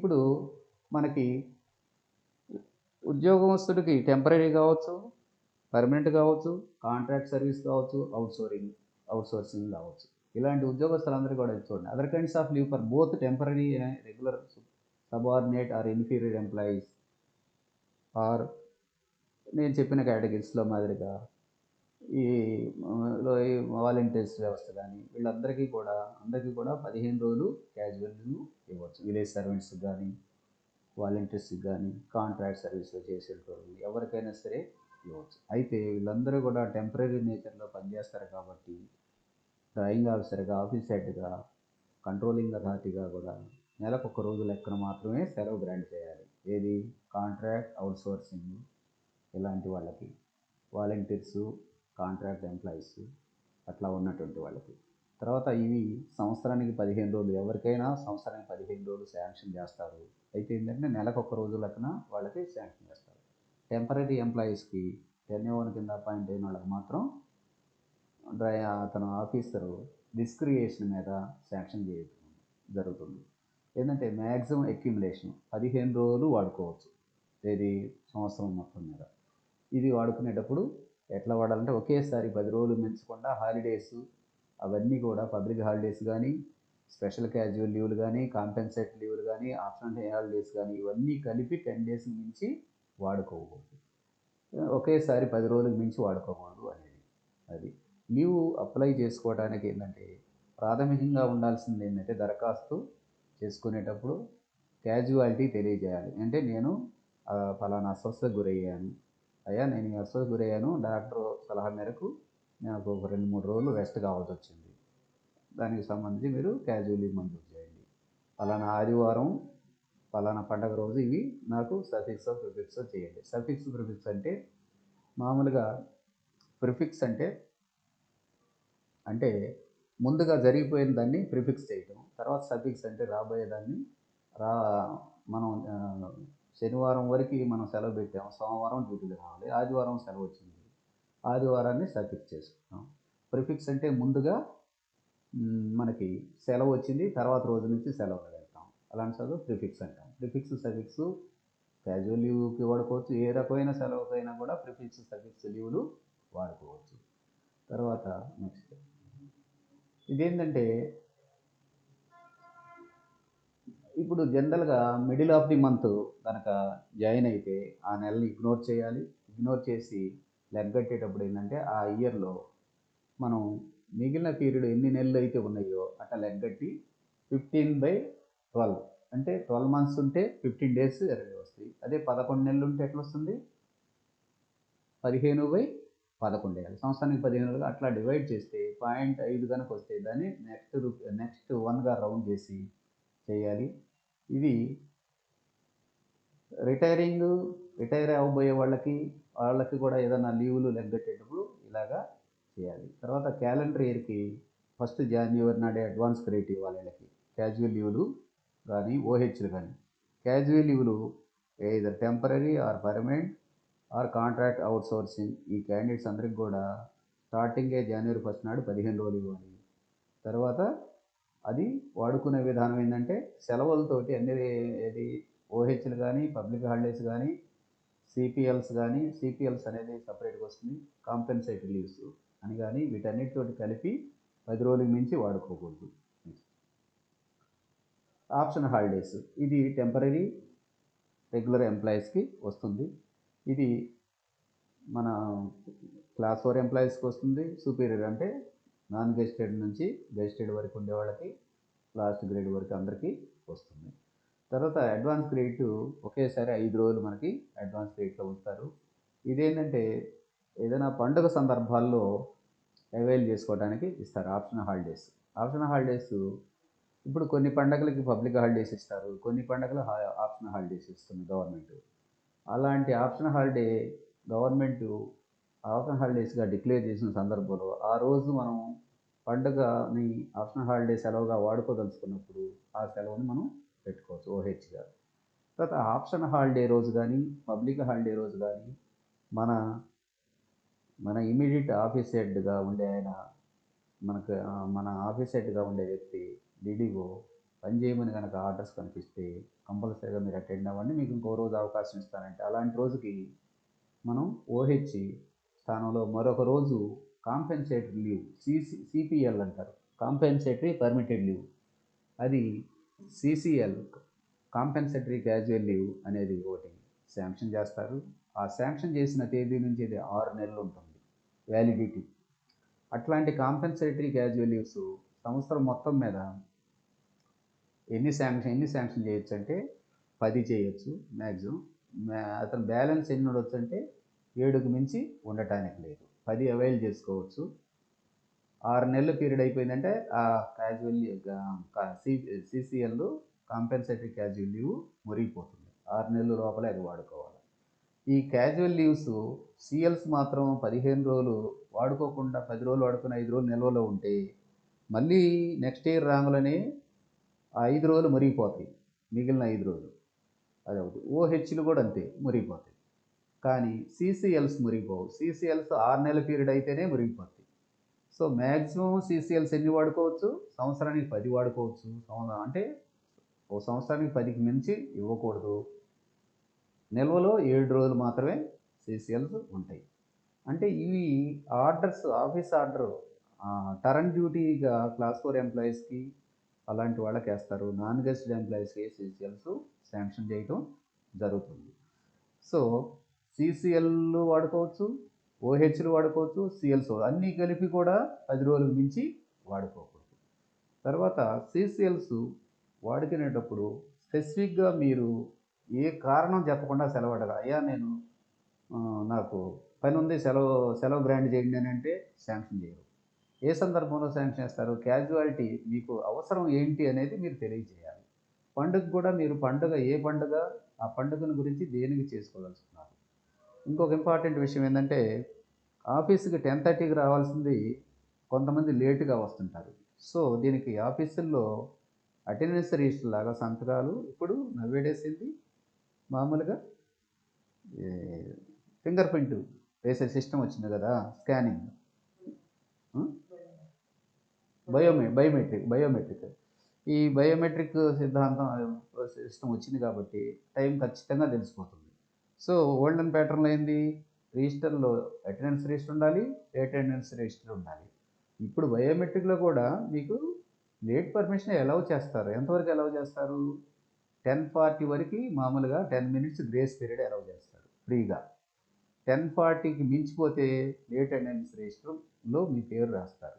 ఇప్పుడు మనకి ఉద్యోగస్తుడికి టెంపరరీ కావచ్చు, పర్మనెంట్ కావచ్చు, కాంట్రాక్ట్ సర్వీస్ కావచ్చు, అవుట్సోర్సింగ్ కావచ్చు. ఇలాంటి ఉద్యోగస్తులందరూ కూడా చూడండి. Other kinds of leave for both temporary and regular subordinate or inferior employees or నేను చెప్పిన కేటగిరీస్లో మాదిరిగా ఈ ఈ వాలంటీర్స్ వ్యవస్థ కానీ వీళ్ళందరికీ కూడా అందరికీ కూడా 15 రోజులు క్యాజువల్ లీవ్ ఇవ్వచ్చు. విలేజ్ సర్వెంట్స్కి కానీ, వాలంటీర్స్కి కానీ, కాంట్రాక్ట్ సర్వీస్లో చేసేటోళ్ళు ఎవరికైనా సరే ఇవ్వచ్చు. అయితే వీళ్ళందరూ కూడా టెంపరరీ నేచర్లో పనిచేస్తారు కాబట్టి డ్రాయింగ్ ఆఫీసర్గా, ఆఫీస్ హెడ్గా, కంట్రోలింగ్ అథారిటీగా కూడా నెలకు ఒక రోజు లెక్కన మాత్రమే సెలవు గ్రాంట్ చేయాలి. ఏది కాంట్రాక్ట్ అవుట్సోర్సింగ్ ఇలాంటి వాళ్ళకి, వాలంటీర్సు, కాంట్రాక్ట్ ఎంప్లాయీస్ అట్లా ఉన్నటువంటి వాళ్ళకి. తర్వాత ఇవి సంవత్సరానికి 15 రోజులు ఎవరికైనా సంవత్సరానికి 15 రోజులు శాంక్షన్ చేస్తారు. అయితే ఏంటంటే నెలకు ఒక రోజు లెక్కన వాళ్ళకి శాంక్షన్ చేస్తారు. టెంపరరీ ఎంప్లాయీస్కి టెన్యూర్ కింద అపాయింట్ అయిన వాళ్ళకి మాత్రం అతను ఆఫీసరు డిస్క్రియేషన్ మీద శాంక్షన్ జరుగుతుంది. ఏంటంటే మ్యాక్సిమం అక్యుములేషన్ 15 రోజులు వాడుకోవచ్చు. ఏది సంవత్సరం మొత్తం మీద. ఇది వాడుకునేటప్పుడు ఎట్లా వాడాలంటే ఒకేసారి 10 రోజులు మించకుండా హాలిడేస్ అవన్నీ కూడా పబ్లిక్ హాలిడేస్ కానీ, స్పెషల్ క్యాజువల్ లీవ్లు కానీ, కాంపెన్సేట్ లీవ్లు కానీ, ఆప్షనల్ హాలిడేస్ కానీ ఇవన్నీ కలిపి 10 డేస్ మించి వాడుకోకూడదు. ఒకేసారి 10 రోజులకు మించి వాడుకోకూడదు అనేది. అది లీవ్ అప్లై చేసుకోవడానికి ఏంటంటే ప్రాథమికంగా ఉండాల్సింది ఏంటంటే దరఖాస్తు చేసుకునేటప్పుడు క్యాజువాలిటీ తెలియజేయాలి. అంటే నేను ఫలానా అస్వస్థతకు గురయ్యాను, అయ్యా నేను ఈ అస్వస్థతకు గురయ్యాను, డాక్టర్ సలహా మేరకు నాకు ఒక 2-3 రోజులు రెస్ట్ కావాల్సి వచ్చింది, దానికి సంబంధించి మీరు క్యాజువల్ లీవ్ మంజూరు చేయండి. ఫలానా ఆదివారం ఫలానా పండగ రోజు ఇవి నాకు సఫిక్సో ప్రిఫిక్సో చేయండి. సఫిక్స్ ప్రిఫిక్స్ అంటే మామూలుగా ప్రిఫిక్స్ అంటే ముందుగా జరిగిపోయిన దాన్ని ప్రిఫిక్స్ చేయటం, తర్వాత సఫిక్స్ అంటే రాబోయేదాన్ని మనం శనివారం వరకు మనం సెలవు పెట్టాం, సోమవారం డ్యూటీలు రావాలి, ఆదివారం సెలవు వచ్చింది, ఆదివారాన్ని సఫిక్స్ చేసుకుంటాం. ప్రిఫిక్స్ అంటే ముందుగా మనకి సెలవు వచ్చింది, తర్వాత రోజు నుంచి సెలవు వెళ్తాం, అలాంటి చదువు ప్రిఫిక్స్ అంటాం. ప్రిఫిక్స్ సఫిక్స్ క్యాజువల్ లీవ్కి వాడుకోవచ్చు, ఏ రకమైన సెలవుకైనా కూడా ప్రిఫిక్స్ సఫిక్స్ లీవ్లు వాడుకోవచ్చు. తర్వాత నెక్స్ట్ ఇదేంటంటే ఇప్పుడు జనరల్గా మిడిల్ ఆఫ్ ది మంత్ కనుక జాయిన్ అయితే ఆ నెలని ఇగ్నోర్ చేయాలి. ఇగ్నోర్ చేసి లెక్కగట్టేటప్పుడు ఏంటంటే ఆ ఇయర్లో మనం మిగిలిన పీరియడ్ ఎన్ని నెలలు అయితే ఉన్నాయో అట్లా లెక్కగట్టి 15/12 అంటే 12 months ఉంటే 15 days ఎర్రగా వస్తాయి. అదే 11 నెలలు ఉంటే ఎట్లా వస్తుంది? 15/11 వేయాలి. సంవత్సరానికి 15 రోజులు అట్లా డివైడ్ చేస్తే 0.5 కనుక వస్తే దాన్ని నెక్స్ట్ 1గా రౌండ్ చేసి చేయాలి. ఇది రిటైర్ అవ్వబోయే వాళ్ళకి కూడా ఏదైనా లీవులు లెక్కగట్టేటప్పుడు ఇలాగా చేయాలి. తర్వాత క్యాలెండర్ ఇయర్కి 1st January నాడే అడ్వాన్స్ క్రెడిట్ ఇవ్వాలి వీళ్ళకి. క్యాజువల్ లీవులు కానీ, ఓహెచ్లు కానీ. క్యాజువల్ లీవులు either temporary or permanent or contract outsourcing ఈ క్యాండిడేట్స్ అందరికి కూడా స్టార్టింగే January 1st నాడు 15 రోజులు ఇవ్వాలి. తర్వాత అది వాడుకునే విధానం ఏంటంటే సెలవులతోటి ఏది ఓహెచ్లు కానీ, పబ్లిక్ హాలిడేస్ కానీ, సిపిఎల్స్ అనేది సపరేట్గా వస్తుంది, కాంపెన్సేటరీ లీవ్స్ అని కానీ వీటన్నిటితోటి కలిపి 10 రోజులకు మించి వాడుకోకూడదు. ఆప్షన్ హాలిడేస్ ఇది టెంపరరీ రెగ్యులర్ ఎంప్లాయీస్కి వస్తుంది. ఇది మన క్లాస్ 4 ఎంప్లాయీస్కి వస్తుంది. సుపీరియర్ అంటే నాన్ గెజిటెడ్ నుంచి గెజిటెడ్ వరకు ఉండే వాళ్ళకి, లాస్ట్ గ్రేడ్ వరకు అందరికీ వస్తుంది. తర్వాత అడ్వాన్స్ క్రెడిట్ ఒకేసారి 5 రోజులు మనకి అడ్వాన్స్ క్రెడిట్లో ఉంచుతారు. ఇదేంటంటే ఏదైనా పండుగ సందర్భాల్లో అవైల్ చేసుకోవడానికి ఇస్తారు ఆప్షనల్ హాలిడేస్. ఇప్పుడు కొన్ని పండుగలకి పబ్లిక్ హాలిడేస్ ఇస్తారు, కొన్ని పండుగలు ఆప్షనల్ హాలిడేస్ ఇస్తుంది గవర్నమెంట్. అలాంటి ఆప్షనల్ హాలిడేస్గా డిక్లేర్ చేసిన సందర్భంలో ఆ రోజు మనం పండుగని ఆప్షనల్ హాలిడే సెలవుగా వాడుకోదలుచుకున్నప్పుడు ఆ సెలవుని మనం పెట్టుకోవచ్చు ఓహెచ్గా. తర్వాత ఆప్షనల్ హాలిడే రోజు కానీ, పబ్లిక్ హాలిడే రోజు కానీ మన ఇమీడియట్ ఆఫీస్ హెడ్గా ఉండే మన ఆఫీస్ హెడ్గా ఉండే వ్యక్తి డిడిఓ పనిచేయమని కనుక ఆర్డర్స్ కనిపిస్తే కంపల్సరీగా మీరు అటెండ్ అవ్వండి, మీకు ఇంకో రోజు అవకాశం ఇస్తానంటే అలాంటి రోజుకి మనం ఓహెచ్ స్థానంలో మరొక రోజు కాంపెన్సేటరీ లీవ్ సిపిఎల్ అంటారు, కాంపెన్సేటరీ పర్మిటెడ్ లీవ్. అది సిసిఎల్ కాంపెన్సేటరీ క్యాజువల్ లీవ్ అనేది ఒకటి శాంక్షన్ చేస్తారు. ఆ శాంక్షన్ చేసిన తేదీ నుంచి ఇది 6 నెలలు ఉంటుంది వ్యాలిడిటీ. అట్లాంటి కాంపెన్సేటరీ క్యాజువల్ లీవ్స్ సంవత్సరం మొత్తం మీద ఎన్ని శాంక్షన్ చేయొచ్చు అంటే 10 చేయొచ్చు మ్యాక్సిమం. అతను బ్యాలెన్స్ ఎన్ని ఉండొచ్చు అంటే 7కు మించి ఉండటానికి లేదు, 10 అవైల్ చేసుకోవచ్చు. 6 నెలల పీరియడ్ అయిపోయిందంటే ఆ casual CCL compensatory casual leave మురిగిపోతుంది. 6 నెలల లోపలే అది వాడుకోవాలి. ఈ క్యాజువల్ లీవ్స్ సిఎల్స్ మాత్రం 15 రోజులు వాడుకోకుండా 10 రోజులు వాడుకుని 5 రోజులు నిల్వలో ఉంటే మళ్ళీ నెక్స్ట్ ఇయర్ రాంగులని ఆ 5 రోజులు మురిగిపోతాయి, మిగిలిన 5 రోజులు అది ఒకటి. ఓహెచ్లు కూడా అంతే మురిగిపోతాయి. కానీ సిసిఎల్స్ మురిగిపోవు. సిసిఎల్స్ 6 నెలల పీరియడ్ అయితేనే మురిగిపోతాయి. సో మ్యాక్సిమం సిసిఎల్స్ ఎన్ని వాడుకోవచ్చు? సంవత్సరానికి 10 వాడుకోవచ్చు. అంటే ఓ సంవత్సరానికి 10కి మించి ఇవ్వకూడదు. నిల్వలో 7 రోజులు మాత్రమే సిసిఎల్స్ ఉంటాయి. అంటే ఇవి ఆర్డర్స్, ఆఫీస్ ఆర్డర్ టర్న్ డ్యూటీగా క్లాస్ 4 ఎంప్లాయీస్కి అలాంటి వాళ్ళకి వేస్తారు. నాన్ గెస్టెడ్ ఎంప్లాయీస్కి సిసిఎల్స్ శాంక్షన్ చేయటం జరుగుతుంది. సో సిసిఎల్లు వాడుకోవచ్చు, ఓహెచ్లు వాడుకోవచ్చు, సిఎల్స్ అన్నీ కలిపి కూడా 10 రోజులకు మించి వాడుకోకూడదు. తర్వాత సిసిఎల్స్ వాడుకునేటప్పుడు స్పెసిఫిక్గా మీరు ఏ కారణం చెప్పకుండా సెలవు అడగాలి. అయ్యా నేను నాకు పని ఉంది, సెలవు గ్రాంట్ చేయండి అని అంటే శాంక్షన్ చేయరు. ఏ సందర్భంలో శాంక్షన్ చేస్తారు? క్యాజువాలిటీ మీకు అవసరం ఏంటి అనేది మీరు తెలియజేయాలి. పండుగ కూడా మీరు ఏ పండుగ, ఆ పండుగను గురించి దేనికి చేసుకోదలుచుకున్నారు. ఇంకొక ఇంపార్టెంట్ విషయం ఏంటంటే ఆఫీస్కి 10:30కి రావాల్సింది కొంతమంది లేటుగా వస్తుంటారు. సో దీనికి ఆఫీసుల్లో అటెండెన్స్ రిజిస్టర్ లాగా సంతకాలు ఇప్పుడు నవేడేస్ ఏంటి మామూలుగా ఫింగర్ ప్రింట్ వేసే సిస్టమ్ వచ్చింది కదా, స్కానింగ్, బయోమెట్రిక్. ఈ బయోమెట్రిక్ సిస్టమ్ వచ్చింది కాబట్టి టైం ఖచ్చితంగా తెలిసిపోతుంది. సో ఓల్డెన్ ప్యాటర్న్లో ఏంది, రిజిస్టర్లో అటెండెన్స్ రిజిస్టర్ ఉండాలి, అటెండెన్స్ రిజిస్టర్ ఉండాలి. ఇప్పుడు బయోమెట్రిక్లో కూడా మీకు లేట్ పర్మిషన్ అలౌ చేస్తారు. ఎంతవరకు అలౌ చేస్తారు? 10:40 వరకు మామూలుగా 10 మినిట్స్ గ్రేస్ పీరియడ్ అలౌ చేస్తారు ఫ్రీగా. 10:40కి మించిపోతే లేట్ అటెండెన్స్ రిజిస్టర్లో మీ పేరు రాస్తారు.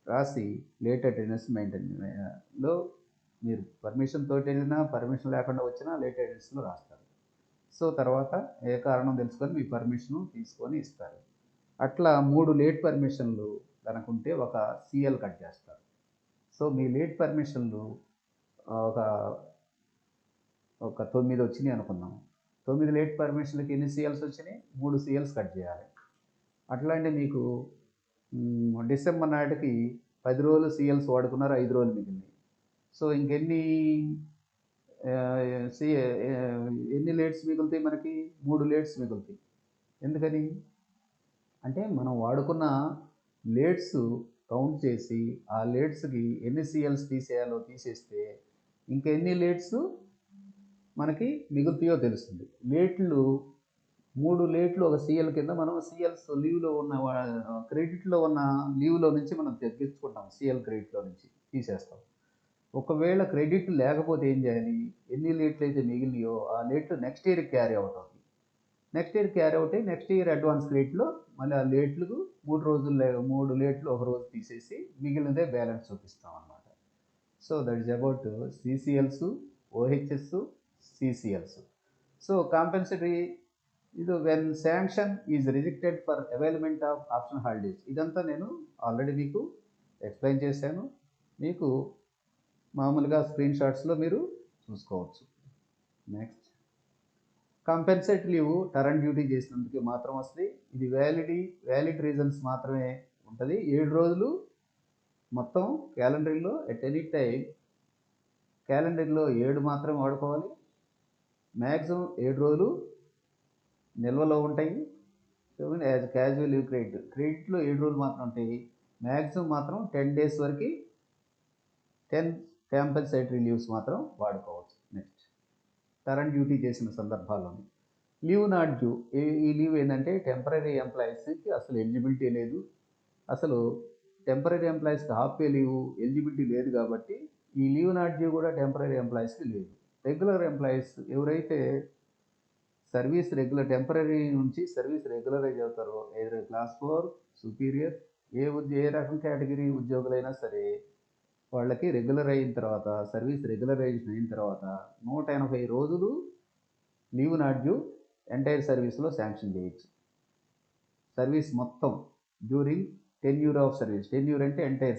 రాసి లేట్ అటెండెన్స్ మెయింటైన్లో మీరు పర్మిషన్ తోటి వెళ్ళినా, పర్మిషన్ లేకుండా వచ్చినా లేట్ అటెండెన్స్లో రాస్తారు. సో తర్వాత ఏ కారణం తెలుసుకొని మీ పర్మిషను తీసుకొని ఇస్తారు. అట్లా 3 లేట్ పర్మిషన్లు కనుకుంటే ఒక సిఎల్ కట్ చేస్తారు. సో మీ లేట్ పర్మిషన్లు ఒక 9 వచ్చినాయి అనుకుందాం. 9 లేట్ పర్మిషన్లకి ఎన్ని సిఎల్స్ వచ్చినాయి? 3 సిఎల్స్ కట్ చేయాలి. అట్లాంటి మీకు డిసెంబర్ నాటికి 10 రోజులు సిఎల్స్ వాడుకున్నారు, 5 రోజులు మిగిలినాయి. సో ఇంకెన్ని ఎన్ని లేట్స్ మిగులుతాయి మనకి? 3 లేట్స్ మిగులుతాయి. ఎందుకని అంటే మనం వాడుకున్న లేట్స్ కౌంట్ చేసి ఆ లేట్స్కి ఎన్ని సిఎల్స్ తీసేయాలో తీసేస్తే ఇంకెన్ని లేట్స్ మనకి మిగులుతాయో తెలుస్తుంది. లేట్లు 3 లేట్లు ఒక సిఎల్ కింద మనం సిఎల్స్ లీవ్లో ఉన్న క్రెడిట్లో ఉన్న లీవ్లో నుంచి మనం తగ్గించుకుంటాం, సిఎల్ క్రెడిట్లో నుంచి తీసేస్తాం. ఒకవేళ క్రెడిట్ లేకపోతే ఏం చేయాలి? ఎన్ని లేట్లు అయితే మిగిలినాయో ఆ లేట్లు నెక్స్ట్ ఇయర్కి క్యారీ అవుట్ అవుతాయి. నెక్స్ట్ ఇయర్ క్యారీ అవుతాయి. నెక్స్ట్ ఇయర్ అడ్వాన్స్ క్రెడిట్లో మళ్ళీ ఆ లేట్లకు 3 లేట్లు ఒక రోజు తీసేసి మిగిలినదే బ్యాలెన్స్ చూపిస్తాం అన్నమాట. So that is about CCLs, OHs, CCLs. So compensatory ఇది when sanction is rejected for availment of optional holidays. ఇదంతా నేను ఆల్రెడీ మీకు ఎక్స్ప్లెయిన్ చేశాను. మీకు మామూలుగా స్క్రీన్ షాట్స్లో మీరు చూసుకోవచ్చు. Next compensatory leave turn duty చేసినందుకు మాత్రం వస్తుంది. ఇది వ్యాలిడ్ రీజన్స్ మాత్రమే ఉంటుంది. 7 రోజులు మొత్తం క్యాలెండర్లో ఎట్ ఎనీ టైం క్యాలెండర్లో 7 మాత్రమే వాడుకోవాలి. మ్యాక్సిమం 7 రోజులు నిల్వలో ఉంటాయి. యాజ్ క్యాజువల్ లీవ్ క్రెడిట్లో 7 రోజులు మాత్రం ఉంటాయి. మ్యాక్సిమం మాత్రం 10 డేస్ వరకు 10 కాంపెన్సేటరీ లీవ్స్ మాత్రం వాడుకోవచ్చు. నెక్స్ట్ కరెంట్ డ్యూటీ చేసిన సందర్భాల్లోని. లీవ్ నాట్ డ్యూ ఈ లీవ్ ఏంటంటే టెంపరరీ ఎంప్లాయీస్కి అసలు ఎలిజిబిలిటీ లేదు. అసలు టెంపరరీ ఎంప్లాయీస్కి హాఫ్ పే లీవ్ ఎలిజిబిలిటీ లేదు కాబట్టి ఈ లీవ్ నాట్ డ్యూ కూడా టెంపరరీ ఎంప్లాయీస్కి లేదు. రెగ్యులర్ ఎంప్లాయీస్ ఎవరైతే టెంపరరీ నుంచి సర్వీస్ రెగ్యులరైజ్ అవుతారో ఏదైనా క్లాస్ 4 సుపీరియర్ ఏ రకం కేటగిరీ ఉద్యోగులైనా సరే వాళ్ళకి రెగ్యులర్ అయిన తర్వాత సర్వీస్ రెగ్యులరైజేషన్ అయిన తర్వాత 180 రోజులు లీవ్ నాట్ డ్యూ ఎంటైర్ సర్వీస్లో శాంక్షన్ చేయొచ్చు. సర్వీస్ మొత్తం during tenure of service. Tenure అంటే ఎంటైర్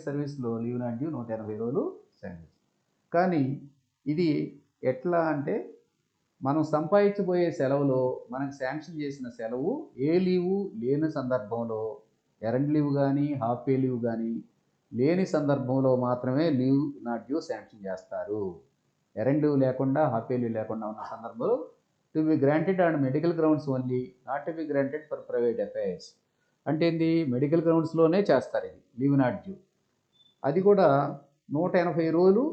సర్వీస్లో లీవ్ నాట్ డ్యూ 180 రోజులు శాంక్షన్. కానీ ఇది ఎట్లా అంటే మనం సంపాదించబోయే సెలవులో మనకు శాంక్షన్ చేసిన సెలవు ఏ లీవు లేని సందర్భంలో ఎరండ్ లీవ్ కానీ హాఫ్ పే లీవ్ కానీ లేని సందర్భంలో మాత్రమే లీవ్ నాట్ డ్యూ శాంక్షన్ చేస్తారు. ఎరండ్ లీవ్ లేకుండా హాఫ్ పే లీవ్ లేకుండా ఉన్న సందర్భంలో to be granted on medical grounds only, not to be granted for private affairs. అంటే ఏంది, మెడికల్ గ్రౌండ్స్లోనే చేస్తారు ఇది లీవ్ నాట్ డ్యూ. అది కూడా 180 రోజులు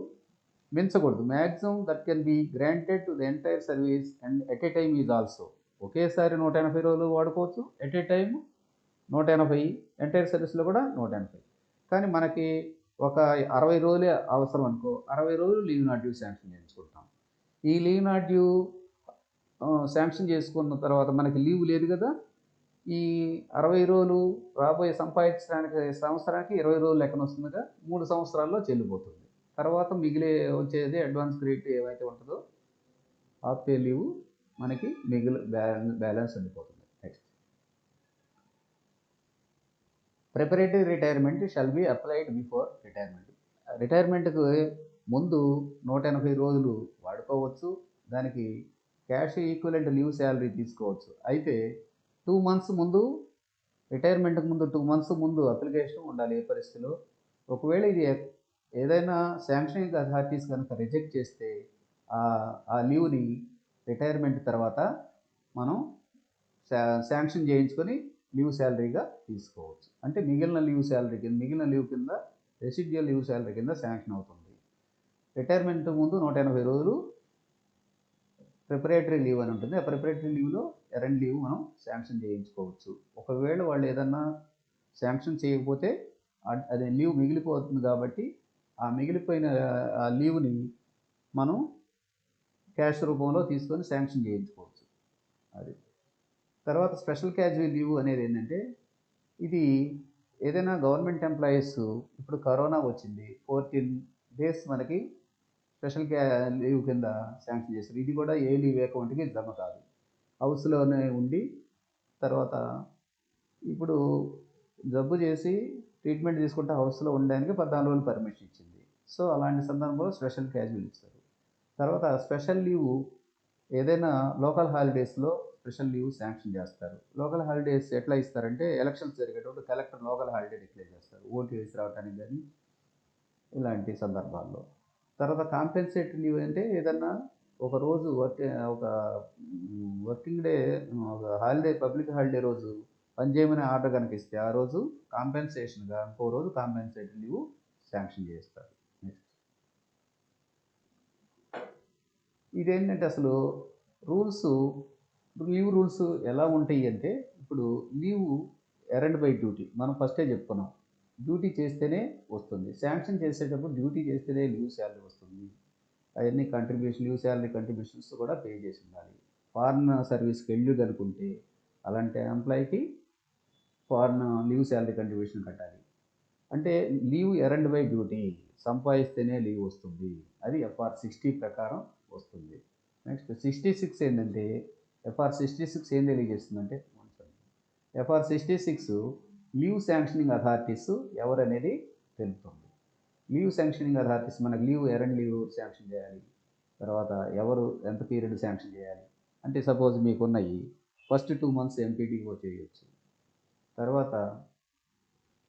మించకూడదు. Maximum that can be granted to the entire service and at a time is also. ఒకేసారి 180 రోజులు వాడుకోవచ్చు, ఎట్ ఏ టైమ్ 180, ఎంటైర్ సర్వీస్లో కూడా 180. కానీ మనకి ఒక 60 రోజులే అవసరం అనుకో, 60 రోజులు లీవ్ నాట్ డ్యూ శాంక్షన్ చేయించుకుంటాం. ఈ లీవ్ నాట్ డ్యూ శాంక్షన్ చేసుకున్న తర్వాత మనకి లీవ్ లేదు కదా, ఈ 60 రోజులు రాబోయే సంపాదించడానికి సంవత్సరానికి 20 రోజులు లెక్కన వస్తుందిగా, 3 సంవత్సరాల్లో చెల్లిపోతుంది. తర్వాత వచ్చేది అడ్వాన్స్ క్రెడిట్ ఏమైతే ఉంటుందో హాఫ్ పే లీవ్ మనకి బ్యాలెన్స్ ఉండిపోతుంది. Next, preparatory retirement shall be applied before retirement. రిటైర్మెంట్కు ముందు 180 రోజులు వాడుకోవచ్చు. దానికి క్యాష్ ఈక్వలెంట్ లీవ్ శాలరీ తీసుకోవచ్చు. అయితే 2 మంత్స్ ముందు, రిటైర్మెంట్కి ముందు 2 మంత్స్ ముందు అప్లికేషన్ ఉండాలి. ఏ పరిస్థితిలో ఒకవేళ ఇది ఏదైనా శాంక్షనింగ్ అథారిటీస్ కనుక రిజెక్ట్ చేస్తే ఆ లీవ్ని రిటైర్మెంట్ తర్వాత మనం శాంక్షన్ చేయించుకొని లీవ్ శాలరీగా తీసుకోవచ్చు. అంటే మిగిలిన లీవ్ కింద రెసిడ్యువల్ లీవ్ శాలరీ కింద శాంక్షన్ అవుతుంది. రిటైర్మెంట్ ముందు 180 రోజులు ప్రిపరేటరీ లీవ్ అని ఉంటుంది. ఆ ప్రిపరేటరీ లీవ్లో ఎరండ్ లీవ్ మనం శాంక్షన్ చేయించుకోవచ్చు. ఒకవేళ వాళ్ళు ఏదన్నా శాంక్షన్ చేయకపోతే అది లీవ్ మిగిలిపోతుంది కాబట్టి ఆ మిగిలిపోయిన ఆ లీవ్ని మనం క్యాష్ రూపంలో తీసుకొని శాంక్షన్ చేయించుకోవచ్చు. అది తర్వాత స్పెషల్ క్యాజువల్ లీవ్ అనేది ఏంటంటే, ఇది ఏదైనా గవర్నమెంట్ ఎంప్లాయీస్, ఇప్పుడు కరోనా వచ్చింది, 14 days మనకి స్పెషల్ లీవ్ కింద శాంక్షన్ చేస్తారు. ఇది కూడా ఏ లీవ్ అకౌంట్కి జమ కాదు, హౌస్లోనే ఉండి తర్వాత ఇప్పుడు జబ్బు చేసి ట్రీట్మెంట్ తీసుకుంటే హౌస్లో ఉండడానికి 14 రోజులు పర్మిషన్ ఇచ్చింది. సో అలాంటి సందర్భంలో స్పెషల్ క్యాజువల్ ఇస్తారు. తర్వాత స్పెషల్ లీవ్ ఏదైనా లోకల్ హాలిడేస్లో స్పెషల్ లీవ్ శాంక్షన్ చేస్తారు. లోకల్ హాలిడేస్ ఎట్లా ఇస్తారంటే, ఎలక్షన్స్ జరిగేటప్పుడు కలెక్టర్ లోకల్ హాలిడే డిక్లేర్ చేస్తారు, ఓటు వేసి రావడానికి కానీ ఇలాంటి సందర్భాల్లో. తర్వాత కాంపెన్సేటరీ లీవ్ అంటే ఏదన్నా ఒక రోజు ఒక వర్కింగ్ డే, ఒక హాలిడే, పబ్లిక్ హాలిడే రోజు పనిచేయమని ఆర్డర్ కనుక ఇస్తే ఆ రోజు కాంపెన్సేషన్గా ఇంకో రోజు కాంపెన్సేటరీ లీవ్ శాంక్షన్ చేస్తారు. నెక్స్ట్, ఇదేంటంటే అసలు లీవ్ రూల్స్ ఎలా ఉంటాయి అంటే, ఇప్పుడు లీవ్ ఎరండ్ బై డ్యూటీ మనం ఫస్టే చెప్పుకున్నాం. డ్యూటీ చేస్తేనే వస్తుంది. శాంక్షన్ చేసేటప్పుడు డ్యూటీ చేస్తేనే లీవ్ శాలరీ వస్తుంది. అవన్నీ లీవ్ శాలరీ కంట్రిబ్యూషన్స్ కూడా పే చేసి ఉండాలి. ఫారెన్ సర్వీస్కి వెళ్ళి కనుకుంటే అలాంటి ఎంప్లాయీకి ఫారెన్ లీవ్ శాలరీ కంట్రిబ్యూషన్ కట్టాలి. అంటే లీవ్ ఎరండ్ బై డ్యూటీ, సంపాదిస్తేనే లీవ్ వస్తుంది. అది FR 60 ప్రకారం వస్తుంది. నెక్స్ట్ 66 ఏంటంటే, FR 66 ఏం తెలియజేస్తుందంటే, FR 66 లీవ్ శాంక్షనింగ్ అథారిటీస్ ఎవరనేది తెలుపుతుంది. లీవ్ శాంక్షనింగ్ అథారిటీస్ మనకు ఎరండ్ లీవ్ శాంక్షన్ చేయాలి, తర్వాత ఎవరు ఎంత పీరియడ్ శాంక్షన్ చేయాలి అంటే, సపోజ్ మీకున్నాయి ఫస్ట్ 2 months ఎంపీడీఓ చేయొచ్చు. తర్వాత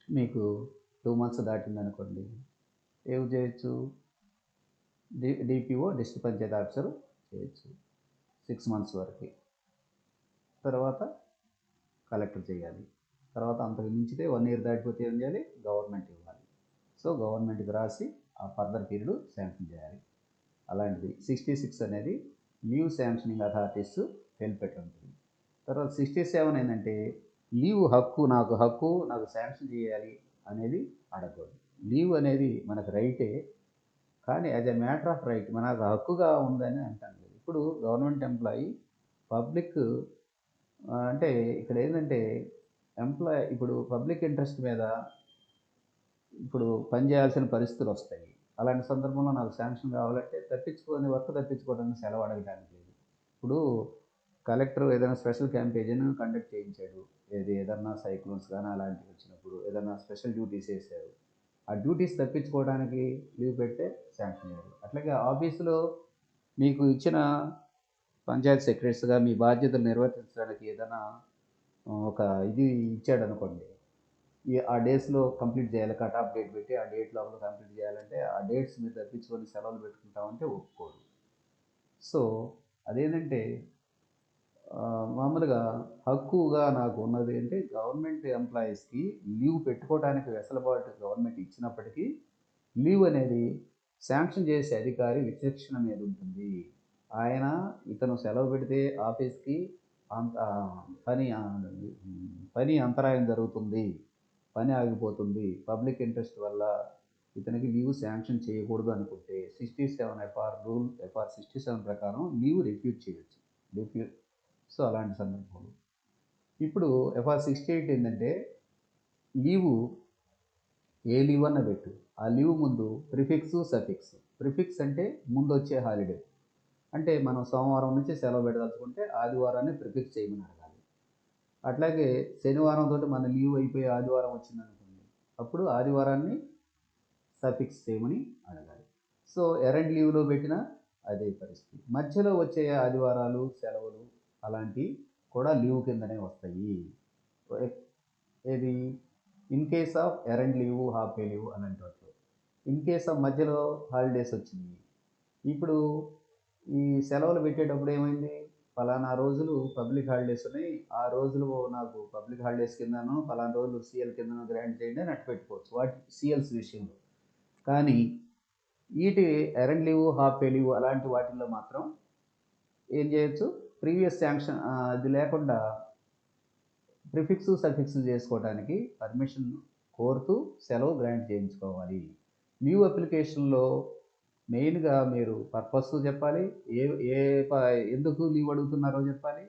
మీకు 2 months దాటిందనుకోండి, ఏవి చేయొచ్చు, డిపిఓ డిస్ట్రిక్ట్ పంచాయతీ ఆఫీసర్ చేయొచ్చు 6 months వరకు. తర్వాత కలెక్టర్ చేయాలి. తర్వాత అంతకు మించితే 1 year దాటిపోతే ఏం చేయాలి, గవర్నమెంట్ ఇవ్వాలి. సో గవర్నమెంట్కి రాసి ఆ ఫర్దర్ పీరియడ్ శాంక్షన్ చేయాలి. అలాంటిది 66 అనేది లీవ్ శాంక్షనింగ్ అథారిటీస్ తెలిపెట్టి ఉంటుంది. తర్వాత 67 ఏంటంటే లీవ్ నాకు శాంక్షన్ చేయాలి అనేది అడగకూడదు. లీవ్ అనేది మనకు రైటే, కానీ as a matter of right మనకు హక్కుగా ఉందని అంటాను. ఇప్పుడు గవర్నమెంట్ ఎంప్లాయీ పబ్లిక్ అంటే ఇక్కడ ఏంటంటే ఇప్పుడు పబ్లిక్ ఇంట్రెస్ట్ మీద ఇప్పుడు పనిచేయాల్సిన పరిస్థితులు వస్తాయి. అలాంటి సందర్భంలో నాకు శాంక్షన్ కావాలంటే వర్క్ తప్పించుకోవడానికి సెలవు అడగడానికి లేదు. ఇప్పుడు కలెక్టర్ ఏదైనా స్పెషల్ క్యాంపెయిన్ కండక్ట్ చేయించాడు, ఏదన్నా సైక్లోన్స్ కానీ అలాంటివి వచ్చినప్పుడు ఏదైనా స్పెషల్ డ్యూటీస్ వేసారు, ఆ డ్యూటీస్ తప్పించుకోవడానికి లీవ్ పెడితే శాంక్షన్ చేయాలి. అట్లాగే ఆఫీసులో మీకు ఇచ్చిన పంచాయత్ సెక్రటరీస్గా మీ బాధ్యతలు నిర్వర్తించడానికి ఏదైనా ఒక ఇది ఇచ్చాడు అనుకోండి, ఆ డేస్లో కంప్లీట్ చేయాలి, కట్ ఆఫ్ డేట్ పెట్టి ఆ డేట్ లోపల కంప్లీట్ చేయాలంటే ఆ డేట్స్ మీరు తప్పించుకొని సెలవులు పెట్టుకుంటామంటే ఒప్పుకోరు. సో అదేంటంటే మామూలుగా హక్కుగా నాకు ఉన్నది అంటే గవర్నమెంట్ ఎంప్లాయీస్కి లీవ్ పెట్టుకోవడానికి వెసులుబాటు గవర్నమెంట్ ఇచ్చినప్పటికీ లీవ్ అనేది శాంక్షన్ చేసే అధికారి విచక్షణ మీద ఉంటుంది. ఇతను సెలవు పెడితే ఆఫీస్కి పని అంతరాయం జరుగుతుంది, పని ఆగిపోతుంది, పబ్లిక్ ఇంట్రెస్ట్ వల్ల ఇతనికి లీవ్ శాంక్షన్ చేయకూడదు అనుకుంటే 67 ఎఫ్ఆర్ 67 ప్రకారం లీవ్ రిఫ్యూజ్ చేయొచ్చు. సో అలాంటి సందర్భంలో ఇప్పుడు ఎఫ్ఆర్ 68 ఏంటంటే లీవు ఏ లీవ్ అన్న పెట్టు, ఆ లీవ్ ముందు ప్రిఫిక్స్ సఫిక్స్. ప్రిఫిక్స్ అంటే ముందు వచ్చే హాలిడే, అంటే మనం సోమవారం నుంచి సెలవు పెడదలుచుకుంటే ఆదివారాన్ని ప్రిఫిక్స్ చేయమని అడగాలి. అట్లాగే శనివారం తోటి మన లీవ్ అయిపోయి ఆదివారం వచ్చిందనుకోండి, అప్పుడు ఆదివారాన్ని సఫిక్స్ చేయమని అడగాలి. సో ఎరండ్ లీవ్లో పెట్టిన అదే పరిస్థితి. మధ్యలో వచ్చే ఆదివారాలు సెలవులు అలాంటివి కూడా లీవ్ కిందనే వస్తాయి. ఏది in case of earned leave, half day leave అలాంటి వాటిలో. ఇన్ కేస్ ఆఫ్ మధ్యలో హాలిడేస్ వచ్చినాయి, ఇప్పుడు ఈ సెలవులు పెట్టేటప్పుడు ఏమైంది, ఫలానా రోజులు పబ్లిక్ హాలిడేస్ ఉన్నాయి, ఆ రోజులు నాకు పబ్లిక్ హాలిడేస్ కిందను ఫలానా రోజులు సిఎల్ కిందను గ్రాంట్ చేయండి అని అట్టు పెట్టుకోవచ్చు వాటి సిఎల్స్ విషయంలో. కానీ వీటి earned leave, half day leave అలాంటి వాటిల్లో మాత్రం ఏం చేయొచ్చు, ప్రీవియస్ శాంక్షన్ అది లేకుండా ప్రిఫిక్స్ సఫిక్స్ చేసుకోవడానికి పర్మిషన్ కోరుతూ సెలవు గ్రాంట్ చేయించుకోవాలి. లీవ్ అప్లికేషన్లో మెయిన్గా మీరు పర్పస్ చెప్పాలి, ఎందుకు లీవ్ అడుగుతున్నారో చెప్పాలి,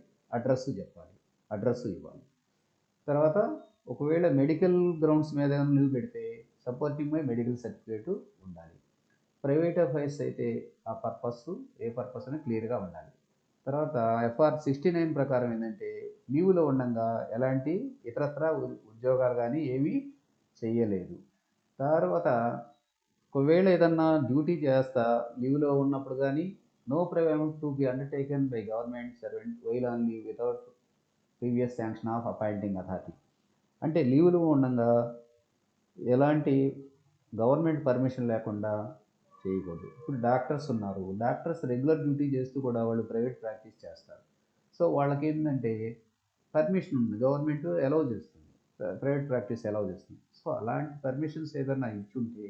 అడ్రస్ ఇవ్వాలి. తర్వాత ఒకవేళ మెడికల్ గ్రౌండ్స్ మీద లీవ్ పెడితే సపోర్టింగ్ మై మెడికల్ సర్టిఫికేట్ ఉండాలి. ప్రైవేట్ అఫైర్స్ అయితే ఆ ఏ పర్పస్ అని క్లియర్గా ఉండాలి. తర్వాత ఎఫ్ఆర్ 69 ప్రకారం ఏంటంటే లీవ్లో ఉండగా ఎలాంటి ఇతరత్ర ఉద్యోగాలు కానీ ఏమీ చేయలేదు. తర్వాత ఒకవేళ ఏదన్నా డ్యూటీ చేస్తా లీవ్లో ఉన్నప్పుడు కానీ no prevent to be undertaken by government servant while on leave without previous sanction of appointing authority. అంటే లీవ్లో ఉండగా ఎలాంటి గవర్నమెంట్ పర్మిషన్ లేకుండా చేయకూడదు. ఇప్పుడు డాక్టర్స్ ఉన్నారు, డాక్టర్స్ రెగ్యులర్ డ్యూటీ చేస్తూ కూడా వాళ్ళు ప్రైవేట్ ప్రాక్టీస్ చేస్తారు. సో వాళ్ళకి ఏంటంటే పర్మిషన్ ఉంది, గవర్నమెంట్ అలౌ చేస్తుంది, ప్రైవేట్ ప్రాక్టీస్ అలౌ చేస్తుంది. సో అలాంటి పర్మిషన్స్ ఏదైనా ఇచ్చుంటే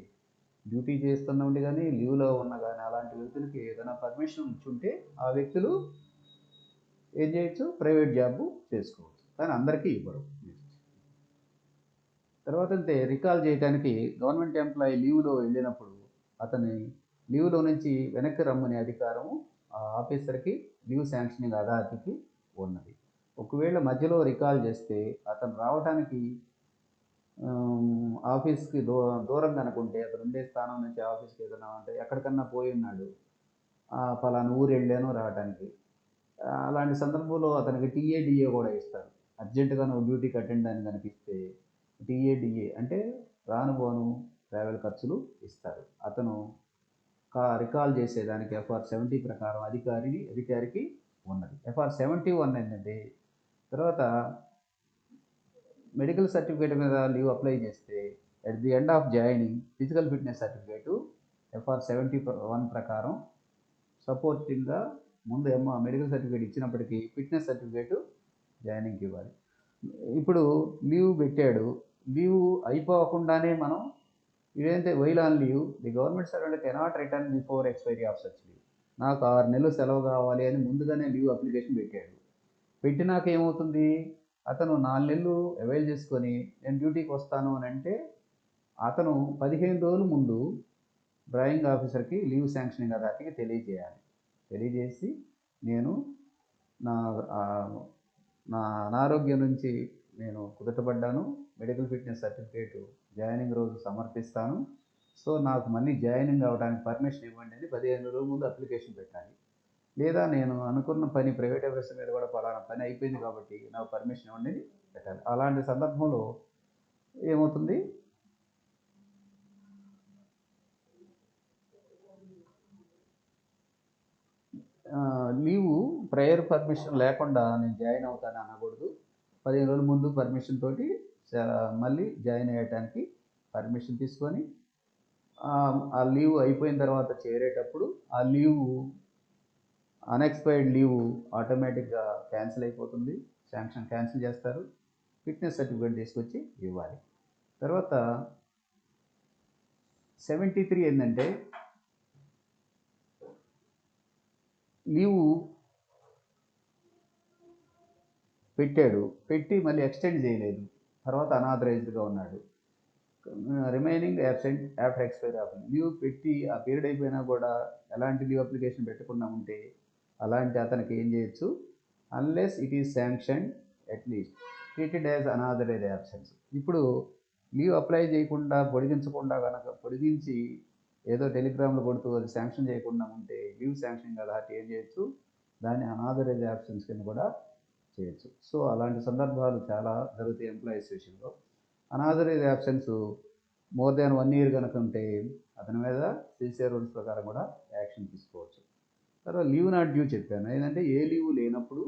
డ్యూటీ చేస్తున్నవి కానీ లీవ్లో ఉన్న కానీ అలాంటి వ్యక్తులకి ఏదైనా పర్మిషన్ ఇచ్చుంటే ఆ వ్యక్తులు ఏం చేయొచ్చు, ప్రైవేట్ జాబ్ చేసుకోవచ్చు. కానీ అందరికీ ఇవ్వరు. తర్వాత రికాల్ చేయడానికి గవర్నమెంట్ ఎంప్లాయీ లీవ్లో వెళ్ళినప్పుడు అతని లీవ్లో నుంచి వెనక్కి రమ్మనే అధికారం ఆ ఆఫీసర్కి, లీవ్ శాంక్షనింగ్ అథారిటీకి ఉన్నది. ఒకవేళ మధ్యలో రికాల్ చేస్తే అతను రావడానికి ఆఫీస్కి దూరంగా అనుకుంటే, అతను ఉండే స్థానం నుంచి ఆఫీస్కి ఏదైనా అంటే ఎక్కడికన్నా పోయి ఉన్నాడు, ఫలానా ఊరు వెళ్ళాను రావడానికి, అలాంటి సందర్భంలో అతనికి టీఏడిఏ కూడా ఇస్తారు. అర్జెంటుగా నువ్వు డ్యూటీకి అటెండ్ అని కనిపిస్తే టీఏడిఏ అంటే రానుపోను ట్రావెల్ ఖర్చులు ఇస్తారు. అతను రికాల్ చేసేదానికి ఎఫ్ఆర్ 70 ప్రకారం అధికారికి ఉన్నది. ఎఫ్ఆర్ 71 ఏంటంటే తర్వాత మెడికల్ సర్టిఫికేట్ మీద లీవ్ అప్లై చేస్తే at the end of joining physical fitness certificate FR 71 ప్రకారం సపోర్టింగ్గా ముందు మెడికల్ సర్టిఫికేట్ ఇచ్చినప్పటికీ ఫిట్నెస్ సర్టిఫికేటు జాయినింగ్కి ఇవ్వాలి. ఇప్పుడు లీవ్ పెట్టాడు, లీవ్ అయిపోకుండానే మనం ఇదేంటే while on leave the government servant cannot return before expiry of such leave. నాకు 6 నెలలు సెలవు కావాలి అని ముందుగానే లీవ్ అప్లికేషన్ పెట్టాడు. పెట్టినాక ఏమవుతుంది, అతను 4 నెలలు అవైల్ చేసుకొని నేను డ్యూటీకి వస్తాను అని అంటే అతను 15 రోజుల ముందు డ్రాయింగ్ ఆఫీసర్కి లీవ్ శాంక్షనింగ్ అథారిటీకి తెలియజేయాలి. తెలియజేసి నేను నా నా అనారోగ్యం నుంచి నేను కుదుటపడ్డాను, మెడికల్ ఫిట్నెస్ సర్టిఫికేటు జాయినింగ్ రోజు సమర్పిస్తాను, సో నాకు మళ్ళీ జాయినింగ్ అవ్వడానికి పర్మిషన్ ఇవ్వండి అని 15 రోజుల ముందు అప్లికేషన్ పెట్టాలి. లేదా నేను అనుకున్న పని ప్రైవేట్ వ్యవస్థ మీద కూడా పలానా పని అయిపోయింది కాబట్టి నాకు పర్మిషన్ ఇవ్వండి అని పెట్టాలి. అలాంటి సందర్భంలో ఏమవుతుంది, లీవు ప్రయర్ పర్మిషన్ లేకుండా నేను జాయిన్ అవుతాను అనకూడదు. 15 రోజుల ముందు పర్మిషన్ తోటి మళ్ళీ జాయిన్ అయ్యటానికి పర్మిషన్ తీసుకొని ఆ లీవ్ అయిపోయిన తర్వాత చేరేటప్పుడు ఆ లీవ్ అన్ఎక్స్పైర్డ్ లీవ్ ఆటోమేటిక్గా క్యాన్సిల్ అయిపోతుంది, శాంక్షన్ క్యాన్సిల్ చేస్తారు, ఫిట్నెస్ సర్టిఫికేట్ తీసుకొచ్చి ఇవ్వాలి. తర్వాత 73 ఏంటంటే లీవు పెట్టాడు, పెట్టి మళ్ళీ ఎక్స్టెండ్ చేయలేదు, తర్వాత అనాథరైజ్డ్గా ఉన్నాడు, remaining absent after expiry of leave పెట్టి ఆ పీరియడ్ అయిపోయినా కూడా ఎలాంటి లీవ్ అప్లికేషన్ పెట్టకుండా ఉంటే అలాంటి అతనికి ఏం చేయొచ్చు, unless it is sanction at least treated as unauthorised absence. ఇప్పుడు లీవ్ అప్లై చేయకుండా పొడిగించకుండా కనుక పొడిగించి ఏదో టెలిగ్రామ్లో కొడుతూ అది శాంక్షన్ చేయకుండా ఉంటే లీవ్ శాంక్షన్ అథారిటీ ఏం చేయొచ్చు, దాన్ని అనాథరైజ్ యాబ్సెన్స్ కింద కూడా చేయొచ్చు. సో అలాంటి సందర్భాలు చాలా జరుగుతాయి ఎంప్లాయీస్ విషయంలో. Unauthorised absence more than 1 year కనుక ఉంటే అతని మీద సిసిఆర్ రూల్స్ ప్రకారం కూడా యాక్షన్ తీసుకోవచ్చు. తర్వాత లీవ్ నాట్ డ్యూ చెప్పాను, ఏంటంటే ఏ లీవ్ లేనప్పుడు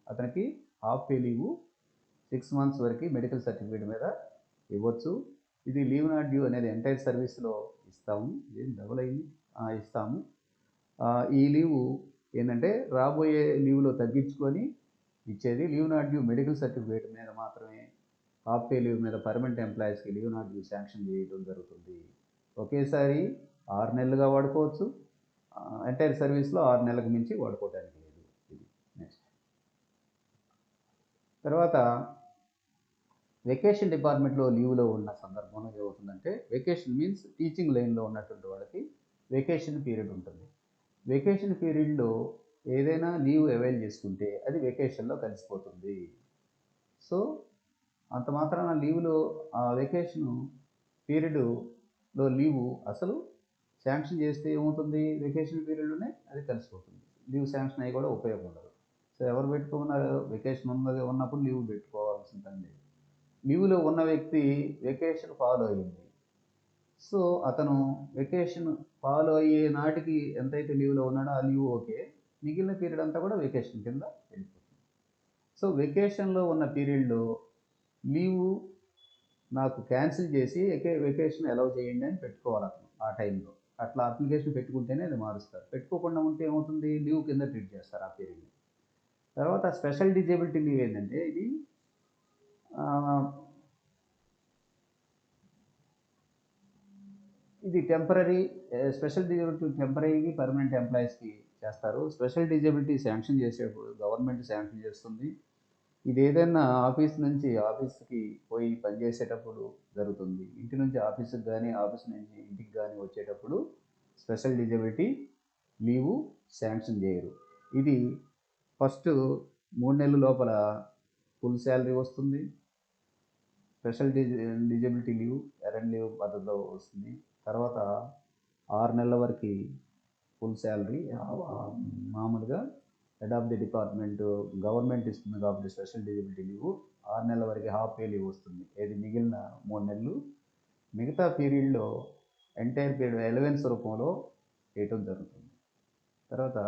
అతనికి హాఫ్ పే లీవ్ 6 months వరకు మెడికల్ సర్టిఫికేట్ మీద ఇవ్వచ్చు. ఇది లీవ్ నాట్ డ్యూ అనేది ఎంటైర్ సర్వీస్లో ఇస్తాము, ఏం డబుల్ అయింది ఇస్తాము. ఈ లీవు ఏంటంటే రాబోయే లీవ్లో తగ్గించుకొని ఇచ్చేది. Leave not due medical certificate మీద మాత్రమే హాఫ్ పే లీవ్ మీద పర్మనెంట్ ఎంప్లాయీస్కి లీవ్ నాట్ డ్యూ శాంక్షన్ చేయడం జరుగుతుంది. ఒకేసారి 6 నెలలుగా వాడుకోవచ్చు, ఎంటైర్ సర్వీస్లో 6 నెలలకు మించి వాడుకోవడానికి లేదు. ఇది నెక్స్ట్. తర్వాత వెకేషన్ డిపార్ట్మెంట్లో లీవ్లో ఉన్న సందర్భంలో ఏమవుతుందంటే, వెకేషన్ మీన్స్ టీచింగ్ లైన్లో ఉన్నటువంటి వాళ్ళకి వెకేషన్ పీరియడ్ ఉంటుంది. వెకేషన్ పీరియడ్లో ఏదైనా లీవ్ అవైల్ చేసుకుంటే అది వెకేషన్లో కలిసిపోతుంది. సో అంత మాత్రాన లీవ్లో ఆ వెకేషన్ పీరియడ్లో లీవు అసలు శాంక్షన్ చేస్తే ఏమవుతుంది, వెకేషన్ పీరియడ్లోనే అది కలిసిపోతుంది, లీవ్ శాంక్షన్ అయ్యి కూడా ఉపయోగం ఉండదు. సో ఎవరు పెట్టుకున్నారు, వెకేషన్ ఉన్నప్పుడు లీవ్ పెట్టుకోవాల్సిన పని లేదు. లీవ్లో ఉన్న వ్యక్తి వెకేషన్ ఫాలో అయ్యింది, సో అతను వెకేషన్ ఫాలో అయ్యే నాటికి ఎంతైతే లీవ్లో ఉన్నాడో ఆ లీవ్ ఓకే, మిగిలిన పీరియడ్ అంతా కూడా వెకేషన్ కింద వెళ్ళిపోతుంది. సో వెకేషన్లో ఉన్న పీరియడ్లో లీవు నాకు క్యాన్సిల్ చేసి వెకేషన్ అలౌ చేయండి అని పెట్టుకోవాలి అతను ఆ టైంలో. అట్లా అప్లికేషన్ పెట్టుకుంటేనే అది మారుస్తారు, పెట్టుకోకుండా ఉంటే ఏమవుతుంది, లీవ్ కింద ట్రీట్ చేస్తారు ఆ పీరియడ్ని. తర్వాత స్పెషల్ డిజేబిలిటీ లీవ్ ఏంటంటే ఇది టెంపరీ, స్పెషల్ డిజేబిలిటీ టెంపరీకి పర్మనెంట్ ఎంప్లాయీస్కి చేస్తారు. స్పెషల్ డిజేబిలిటీ శాంక్షన్ చేసేటప్పుడు గవర్నమెంట్ శాంక్షన్ చేస్తుంది. ఇది ఏదైనా ఆఫీస్ నుంచి ఆఫీస్కి పోయి పనిచేసేటప్పుడు జరుగుతుంది, ఇంటి నుంచి ఆఫీస్కి కానీ ఆఫీస్ నుంచి ఇంటికి కానీ వచ్చేటప్పుడు స్పెషల్ డిజేబిలిటీ లీవు శాంక్షన్ చేయరు. ఇది ఫస్ట్ 3 నెలల లోపల ఫుల్ శాలరీ వస్తుంది, special disability leave earn leave పద్ధతిలో వస్తుంది. తర్వాత 6 నెలల వరకు ఫుల్ శాలరీ మామూలుగా head of the department government ఇస్తుంది కాబట్టి స్పెషల్ డిజేబిలిటీ లీవ్ 6 నెలల వరకు హాఫ్ పే లీవ్ వస్తుంది. ఏది మిగిలిన 3 నెలలు మిగతా పీరియడ్లో ఎంటైర్ పీరియడ్ ఎలవెన్స్ రూపంలో వేయటం జరుగుతుంది. తర్వాత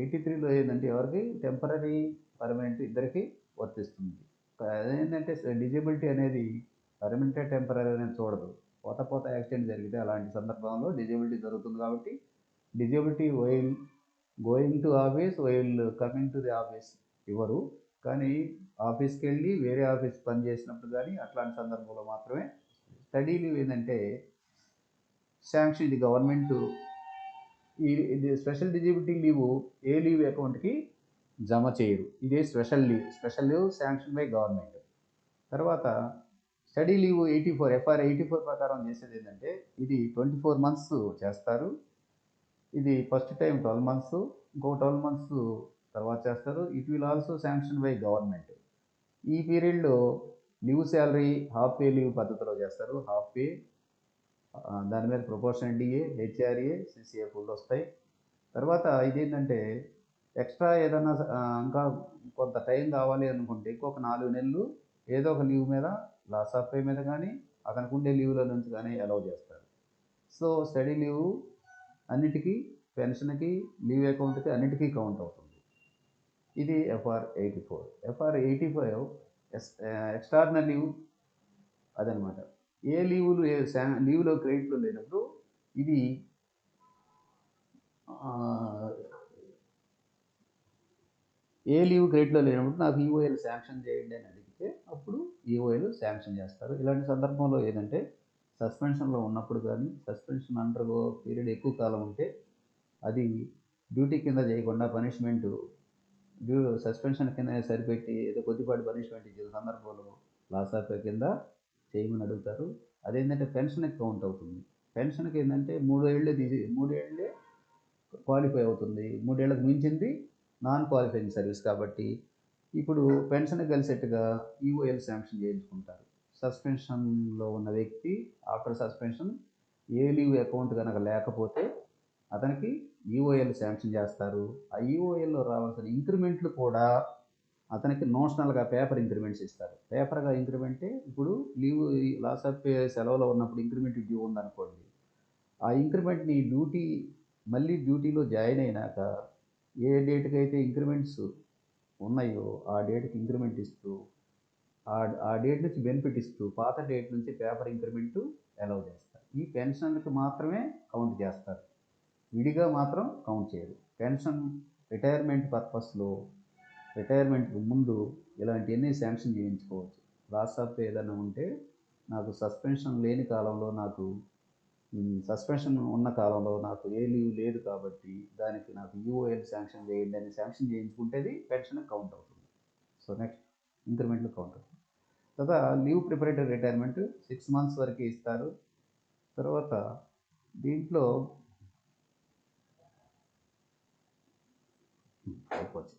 83లో ఏంటంటే ఎవరికి టెంపరీ పర్మనెంట్ ఇద్దరికి వర్తిస్తుంది. అదేంటంటే డిజేబిలిటీ అనేది పర్మనెంట్ టెంపరీ అనేది చూడదు, పోత యాక్సిడెంట్ జరిగితే అలాంటి సందర్భంలో డిజేబిలిటీ జరుగుతుంది కాబట్టి disability while going to office while coming to the office ఇవ్వరు, కానీ ఆఫీస్కి వెళ్ళి వేరే ఆఫీస్ పని చేసినప్పుడు కానీ అట్లాంటి సందర్భంలో మాత్రమే. స్టడీ లీవ్ ఏంటంటే శాంక్షన్ ఇది గవర్నమెంట్. ఇది స్పెషల్ డిజిబిలిటీ లీవ్ ఏ లీవ్ అకౌంట్కి జమ చేయరు. ఇదే special leave sanction by government. తర్వాత స్టడీ లీవ్ 84 FR 84 ప్రకారం చేసేది ఏంటంటే ఇది 24 months చేస్తారు. ఇది ఫస్ట్ టైం 12 months, ఇంకో 12 months తర్వాత చేస్తారు. It will also sanction by government. ఈ పీరియడ్లో leave salary half pay leave పద్ధతిలో చేస్తారు. హాఫ్ పే, దాని మీద proportional DA, HRA, CCA full వస్తాయి. తర్వాత ఇదేంటంటే ఎక్స్ట్రా ఏదైనా ఇంకా కొంత టైం కావాలి అనుకుంటే ఇంకొక 4 నెలలు ఏదో ఒక లీవ్ మీద, లాస్ ఆఫ్ పే మీద కానీ అతనికి ఉండే లీవ్ల నుంచి కానీ అలౌ చేస్తారు. సో స్టడీ లీవ్ అన్నిటికీ, పెన్షన్కి, లీవ్ అకౌంట్కి అన్నిటికీ కౌంట్ అవుతుంది. ఇది FR 84. FR 85 ఎక్స్ట్రాడినరీ లీవ్ అదనమాట. ఏ లీవ్లో క్రెడిట్లో లేనప్పుడు ఇది ఏ లీవ్ క్రెడిట్లో లేనప్పుడు నాకు ఈఓఎల్ శాంక్షన్ చేయండి అని అడిగితే అప్పుడు ఈఓఎల్ శాంక్షన్ చేస్తారు. ఇలాంటి సందర్భంలో ఏంటంటే సస్పెన్షన్లో ఉన్నప్పుడు కానీ, సస్పెన్షన్ అండర్గో పీరియడ్ ఎక్కువ కాలం ఉంటే అది డ్యూటీ కింద చేయకుండా పనిష్మెంట్ సస్పెన్షన్ కింద సరిపెట్టి ఏదో కొద్దిపాటి పనిష్మెంట్ ఇచ్చే సందర్భంలో లాస్ ఆఫ్ పే కింద చేయమని అడుగుతారు. అదేంటంటే పెన్షన్కి కౌంట్ అవుతుంది. పెన్షన్కి ఏంటంటే 3 ఏళ్ళే క్వాలిఫై అవుతుంది. 3 ఏళ్ళకి మించింది నాన్ క్వాలిఫైయింగ్ సర్వీస్ కాబట్టి ఇప్పుడు పెన్షన్ కలిసేట్టుగా ఈఓఎల్ శాంక్షన్ చేయించుకుంటారు. సస్పెన్షన్లో ఉన్న వ్యక్తి ఆఫ్టర్ సస్పెన్షన్ ఏ లీవ్ అకౌంట్ కనుక లేకపోతే అతనికి ఈఓఎల్ శాంక్షన్ చేస్తారు. ఆ ఈఓఎల్లో రావాల్సిన ఇంక్రిమెంట్లు కూడా అతనికి నోషనల్గా పేపర్ ఇంక్రిమెంట్స్ ఇస్తారు. పేపర్గా ఇంక్రిమెంటే ఇప్పుడు లీవ్ లాస్ ఆఫ్ పే సెలవులో ఉన్నప్పుడు ఇంక్రిమెంట్ డ్యూ ఉందనుకోండి, ఆ ఇంక్రిమెంట్ని మళ్ళీ డ్యూటీలో జాయిన్ అయినాక ఏ డేట్కి అయితే ఇంక్రిమెంట్స్ ఉన్నాయో ఆ డేట్కి ఇంక్రిమెంట్ ఇస్తూ, ఆ డేట్ నుంచి బెనిఫిట్ ఇస్తూ, పాత డేట్ నుంచి పేపర్ ఇంక్రిమెంట్ అలౌ చేస్తారు. ఈ పెన్షన్లకు మాత్రమే కౌంట్ చేస్తారు, విడిగా మాత్రం కౌంట్ చేయరు. పెన్షన్ రిటైర్మెంట్ పర్పస్లో రిటైర్మెంట్కి ముందు ఇలాంటివన్నీ శాంక్షన్ చేయించుకోవచ్చు. లాస్ ఆఫ్ పే ఏదైనా ఉంటే నాకు సస్పెన్షన్ లేని కాలంలో, నాకు సస్పెన్షన్ ఉన్న కాలంలో నాకు ఏ లీవ్ లేదు కాబట్టి దానికి నాకు ఈఓఎల్ శాంక్షన్ చేయండి అని శాంక్షన్ చేయించుకుంటేది పెన్షన్ కౌంట్ అవుతుంది. సో నెక్స్ట్ ఇంక్రిమెంట్లు కౌంట్ అవుతుంది. తర్వాత లీవ్ ప్రిపరేటరీ రిటైర్మెంట్ 6 months వరకు ఇస్తారు. తర్వాత దీంట్లో అయిపోతుంది.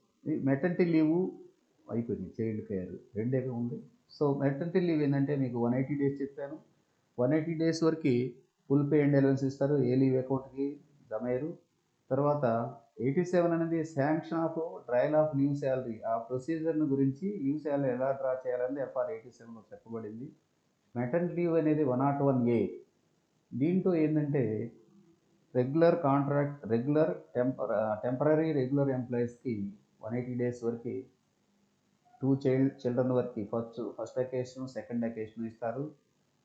మెటర్నిటీ లీవ్ అయిపోయింది, చైల్డ్ కేర్ రెండే ఉంది. సో మెటర్నిటీ లీవ్ ఏంటంటే మీకు 180 days చెప్పాను. 180 days వరకు ఫుల్ పే అండ్ అలవెన్స్ ఇస్తారు, ఏ లీవ్ అకౌంట్కి జమ అయ్యారు. తర్వాత 87 అనేది sanction of trial of leave salary. ఆ ప్రొసీజర్ను గురించి లీవ్ శాలరీ ఎలా డ్రా చేయాలని FR 87లో చెప్పబడింది. మెటర్నిటీ లీవ్ అనేది 101A. దీంట్లో ఏంటంటే టెంపరరీ రెగ్యులర్ ఎంప్లాయీస్కి 180 days వరకు 2 children వరకు ఫస్ట్ అకేషన్, సెకండ్ అకేషన్ ఇస్తారు.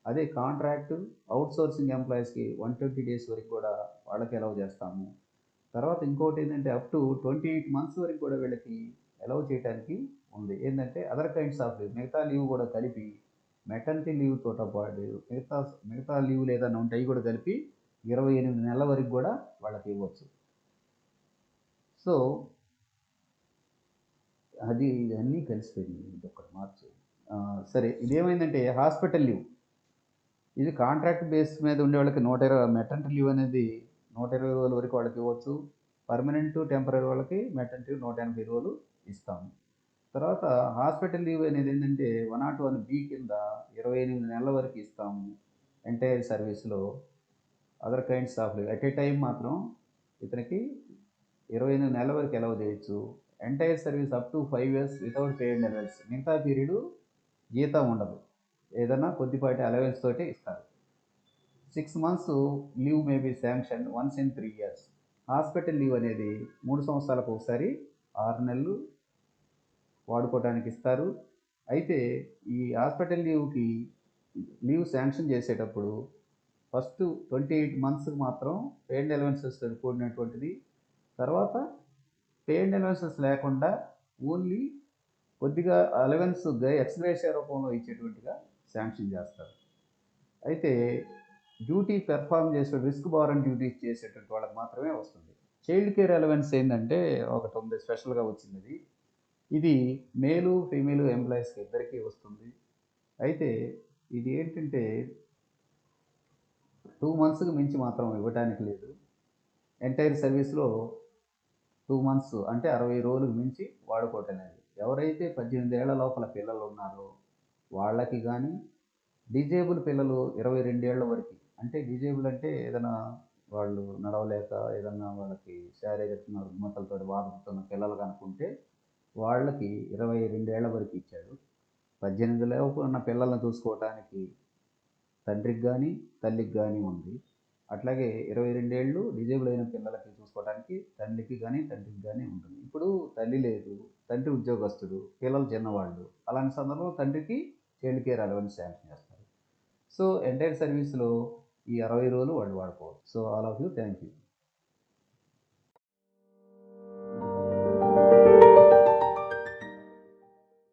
అదే కాంట్రాక్ట్ అవుట్సోర్సింగ్ ఎంప్లాయీస్కి 120 days వరకు కూడా వాళ్ళకి అలౌ చేస్తాము. తర్వాత ఇంకోటి ఏంటంటే అప్ టు 28 months వరకు కూడా వీళ్ళకి అలౌ చేయడానికి ఉంది. ఏంటంటే అదర్ కైండ్స్ ఆఫ్ లీవ్, మిగతా లీవ్ కూడా కలిపి మెటర్నిటీ లీవ్తో పాటు మిగతా లీవ్లు ఏదైనా ఉంటాయి కూడా కలిపి 28 నెలల వరకు కూడా వాళ్ళకి ఇవ్వచ్చు. సో అది అన్నీ కలిసిపోయింది, ఇది ఒకటి మార్చు. సరే, ఇదేమైందంటే హాస్పిటల్ లీవ్, ఇది కాంట్రాక్ట్ బేస్ మీద ఉండే వాళ్ళకి 120 మెటర్నిటీ లీవ్ అనేది 120 రోజుల వరకు వాళ్ళకి ఇవ్వచ్చు. పర్మనెంట్, టెంపరరీ వాళ్ళకి మెటర్నిటీ 180 రోజులు ఇస్తాము. తర్వాత హాస్పిటల్ లీవ్ అనేది ఏంటంటే 101B కింద 28 నెలల వరకు ఇస్తాము. ఎంటైర్ సర్వీస్లో other kinds of leave at a time మాత్రం ఇతనికి 28 నెలల వరకు అలౌ చేయొచ్చు. Entire service up to 5 years without pay and allowance. మిగతా పీరియడ్ జీతం ఉండదు, ఏదైనా కొద్దిపాటి అలవెన్స్ తోటి ఇస్తారు. 6 months leave may be sanction once in 3 years. Hospital leave అనేది 3 సంవత్సరాలకు ఒకసారి 6 నెలలు వాడుకోవడానికి ఇస్తారు. అయితే ఈ హాస్పిటల్ లీవ్ శాంక్షన్ చేసేటప్పుడు ఫస్ట్ 28 months మాత్రం పే అండ్ అలవెన్సెస్ కూడినటువంటిది. తర్వాత పే అండ్ అలవెన్సెస్ లేకుండా ఓన్లీ కొద్దిగా అలవెన్స్ ఎక్స్గ్రేషియా రూపంలో ఇచ్చేటువంటిగా శాంక్షన్ చేస్తారు. అయితే డ్యూటీ పెర్ఫార్మ్ చేసే రిస్క్ బారన్ డ్యూటీస్ చేసేటువంటి వాళ్ళకి మాత్రమే వస్తుంది. చైల్డ్ కేర్ అలవెన్స్ ఏందంటే ఒకటి ఉంది, స్పెషల్‌గా వచ్చింది. ఇది మేలు, ఫీమేల్ ఎంప్లాయీస్‌కి ఇద్దరికీ వస్తుంది. అయితే ఇది ఏంటంటే 2 మంత్స్‌కి మించి మాత్రం ఇవ్వటానికి లేదు. ఎంటైర్ సర్వీస్‌లో 2 మంత్స్ అంటే 60 రోజులకు మించి వాడుకోవటం లేదు. ఎవరైతే 18 ఏళ్ల లోపల పిల్లలు ఉన్నారో వాళ్ళకి గానీ, డిజేబుల్ పిల్లలు 22 ఏళ్ల వరకి, అంటే డిజేబుల్ అంటే ఏదైనా వాళ్ళు నడవలేక ఏదన్నా వాళ్ళకి శారీరక రుగ్మతలతోటి బాధపడుతున్న పిల్లలు గనుక ఉంటే వాళ్ళకి 22 ఏళ్ల వరకు ఇచ్చాడు. 18 లోపు ఉన్న పిల్లల్ని చూసుకోవటానికి తండ్రికి గానీ, తల్లికి గానీ ఉంది. అట్లాగే 22 ఏళ్ళు డిజేబుల్ అయిన పిల్లలకి చూసుకోవడానికి తల్లికి గానీ, తండ్రికి గానీ ఉంటుంది. ఇప్పుడు తల్లి లేదు, తండ్రి ఉద్యోగస్తుడు, పిల్లలు చిన్నవాళ్ళు. అలాంటి సందర్భంలో తండ్రికి చైల్డ్ కేర్ అలవెన్స్ శాంక్షన్ చేస్తారు. సో, ఎంటైర్ సర్వీస్‌లో ఈ 60 రోజులు వాళ్ళు వాడుకోవచ్చు. So, all of you thank you.